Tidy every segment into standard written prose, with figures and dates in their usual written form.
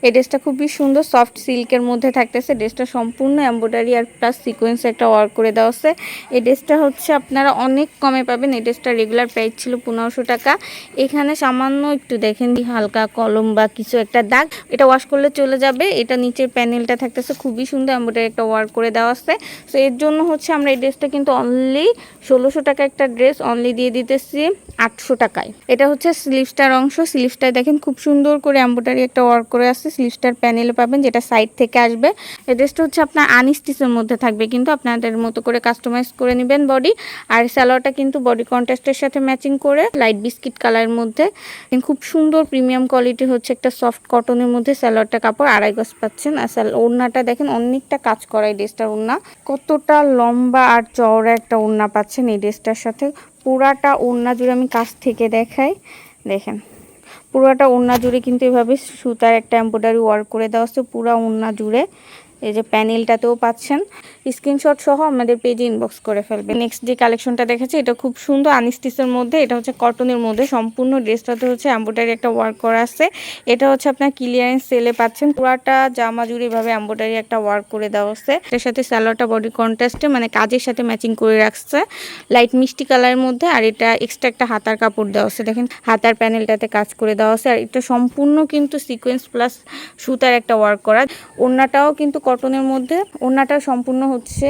এই ড্রেসটা খুবই সুন্দর সফট সিল্কের মধ্যে থাকতেছে। ড্রেসটা সম্পূর্ণ এমব্রয়ডারি আর প্লাস সিকোয়েন্স একটা ওয়ার্ক করে দেওয়া আছে। এই ড্রেসটা হচ্ছে আপনারা অনেক কমে পাবেন। এই ড্রেসটা রেগুলার প্রাইস ছিল 1500 টাকা। এখানে সামান্য একটু দেখেন হালকা কলম বা কিছু একটা দাগ, এটা ওয়াশ করলে চলে যাবে। এটা নিচের প্যানেলটা থাকতেছে খুবই সুন্দর এমব্রয়ডারি একটা ওয়ার্ক করে দেওয়া আছে। তো এর জন্য হচ্ছে আমরা এই ড্রেসটা কিন্তু অনলি 1600 টাকা একটা ড্রেস অনলি দিয়ে দিতেছি 800 টাকায়। এটা হচ্ছে স্লিভসটার অংশ। স্লিভসটায় দেখেন খুব সুন্দর করে এমব্রয়ডারি একটা ওয়ার্ক করে আছে। স্লিভসটার প্যানেলে পাবেন যেটা সাইড থেকে আসবে। এই ড্রেসটা হচ্ছে আপনার আনস্টিচের মধ্যে থাকবে, কিন্তু আপনাদের মতো করে কাস্টমাইজ করে নেবেন বডি। আর সালোয়ারটা কিন্তু বডি কন্ট্রাস্টের সাথে ম্যাচিং করে লাইট বিস্কিট কালারের মধ্যে খুব সুন্দর প্রিমিয়াম কোয়ালিটি হচ্ছে একটা সফট কটনের মধ্যে সালোয়ারটা কাপড় 2.5 গজ পাচ্ছেন। আর ওড়নাটা দেখেন অনেকটা কাজ করা এই ড্রেসটার ওড়না, কতটা লম্বা আর চওড়া একটা ওড়না পাচ্ছেন এই ড্রেসটার সাথে। পুরাটা ওড়না জুড়ে আমি কাছ থেকে দেখাই, দেখেন পুরাটা ওড়না জুড়ে কিন্তু এভাবে সুতার একটা এমব্রয়ডারি ওয়ার্ক করে দেওয়া আছে পুরা ওড়না জুড়ে। এই যে প্যানেলটাতেও পাচ্ছেন। স্ক্রিনশট সহ আমাদের পেজে ইনবক্স করে ফেলবেন। নেক্সট যে কালেকশনটা দেখাচ্ছি এটা খুব সুন্দর আনস্টিচের মধ্যে, এটা হচ্ছে কটনের মধ্যে। সম্পূর্ণ ড্রেসটাতে হচ্ছে এমব্রয়ডারি একটা ওয়ার্ক করা আছে। এটা হচ্ছে আপনার ক্লিয়ারেন্স সেলে পাচ্ছেন। পুরাটা জামা জুড়ে এভাবে এমব্রয়ডারি একটা ওয়ার্ক করে দেওয়া আছে। এর সাথে সালোয়ারটা বডি কন্ট্রাস্টে মানে কাজের সাথে ম্যাচিং করে রাখছে লাইট মিষ্টি কালারের মধ্যে। আর এটা এক্সট্রা একটা হাতার কাপড় দেওয়া আছে, দেখেন হাতার প্যানেলটাতে কাজ করে দেওয়া আছে। আর এটা সম্পূর্ণ কিন্তু সিকোয়েন্স প্লাস সুতার একটা ওয়ার্ক করা। ওড়নাটাও কিন্তু কটনের মধ্যে, ওড়নাটা সম্পূর্ণ হচ্ছে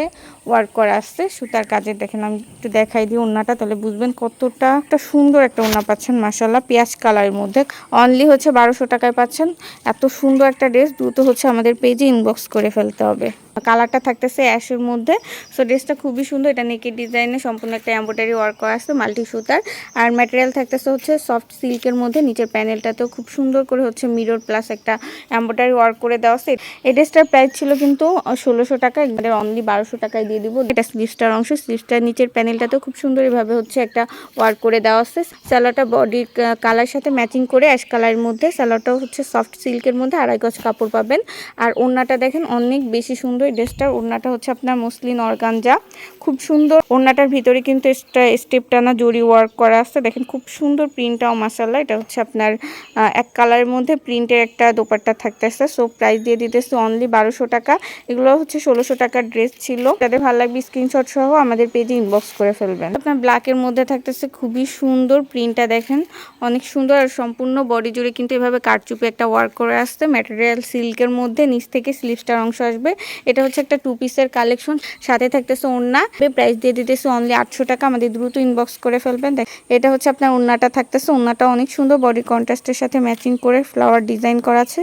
ওয়ার্ক করা আসছে সুতার কাজে। দেখেন আমি একটু দেখাই দিই ওড়নাটা, তাহলে বুঝবেন কতটা একটা সুন্দর একটা ওড়না পাচ্ছেন। মাশাআল্লাহ পেঁয়াজ কালারের মধ্যে অনলি হচ্ছে 1200 টাকায় পাচ্ছেন। এত সুন্দর একটা ড্রেস দ্রুত হচ্ছে আমাদের পেজে ইনবক্স করে ফেলতে হবে। কালারটা থাকতেছে অ্যাশের মধ্যে। সো ড্রেসটা খুবই সুন্দর। এটা নেকের ডিজাইনে সম্পূর্ণ একটা এমব্রয়ডারি ওয়ার্ক করা আছে মাল্টি সুতার। আর ম্যাটেরিয়াল থাকতেছে হচ্ছে সফট সিল্কের মধ্যে। নিচের প্যানেলটাতেও খুব সুন্দর করে হচ্ছে মিরর প্লাস একটা এমব্রয়ডারি ওয়ার্ক করে দেওয়া আছে। এই ড্রেসটার প্রাইস ছিল কিন্তু 1600 টাকা, আমাদের অনলি 1200 টাকায় দিয়ে দিব। এটা স্লিভসটার অংশ। স্লিভসটার নিচের প্যানেলটাতেও খুব সুন্দর এভাবে হচ্ছে একটা ওয়ার্ক করে দেওয়া আছে। সালোয়ারটা বডির কালার সাথে ম্যাচিং করে অ্যাশ কালারের মধ্যে। সালোয়ারটাও হচ্ছে সফট সিল্কের মধ্যে 2.5 গজ কাপড় পাবেন। আর ওড়নাটা দেখেন অনেক বেশি সুন্দর। এই ড্রেসটার ওড়নাটা হচ্ছে আপনার মসলিন অর্গানজা, খুব সুন্দর। ওড়নাটার ভিতরে কিন্তু স্টেপ টানা জরি ওয়ার্ক করা আছে, দেখেন খুব সুন্দর প্রিন্টটাও মাশাআল্লাহ। এটা হচ্ছে আপনার এক কালারের মধ্যে প্রিন্টের একটা দোপাট্টা থাকতেছে। সো প্রাইস দিয়ে দিতেছে অনলি 1200 টাকা। এগুলো হচ্ছে 1600 টাকার ড্রেস ছিল। তাদের ভালো লাগবে স্ক্রিনশট সহ আমাদের পেজে ইনবক্স করে ফেলবেন। আপনার ব্ল্যাকের মধ্যে থাকতেছে খুবই সুন্দর প্রিন্টটা, দেখেন অনেক সুন্দর। আর সম্পূর্ণ বডি জুড়ে কিন্তু এভাবে কারচুপি একটা ওয়ার্ক করে আসছে ম্যাটেরিয়াল সিল্কের মধ্যে। নিচ থেকে স্লিভসটার অংশ আসবে। এটা হচ্ছে একটা 2 পিসের কালেকশন, সাথে থাকতেছে ওড়না। প্রাইস দিয়ে দিতেছে অনলি 800 টাকা। আমাদের দ্রুত ইনবক্স করে ফেলবেন। এটা হচ্ছে আপনার ওড়নাটা থাকতেছে। ওড়নাটা অনেক সুন্দর বডি কন্ট্রাস্টের সাথে ম্যাচিং করে ফ্লাওয়ার ডিজাইন করা আছে।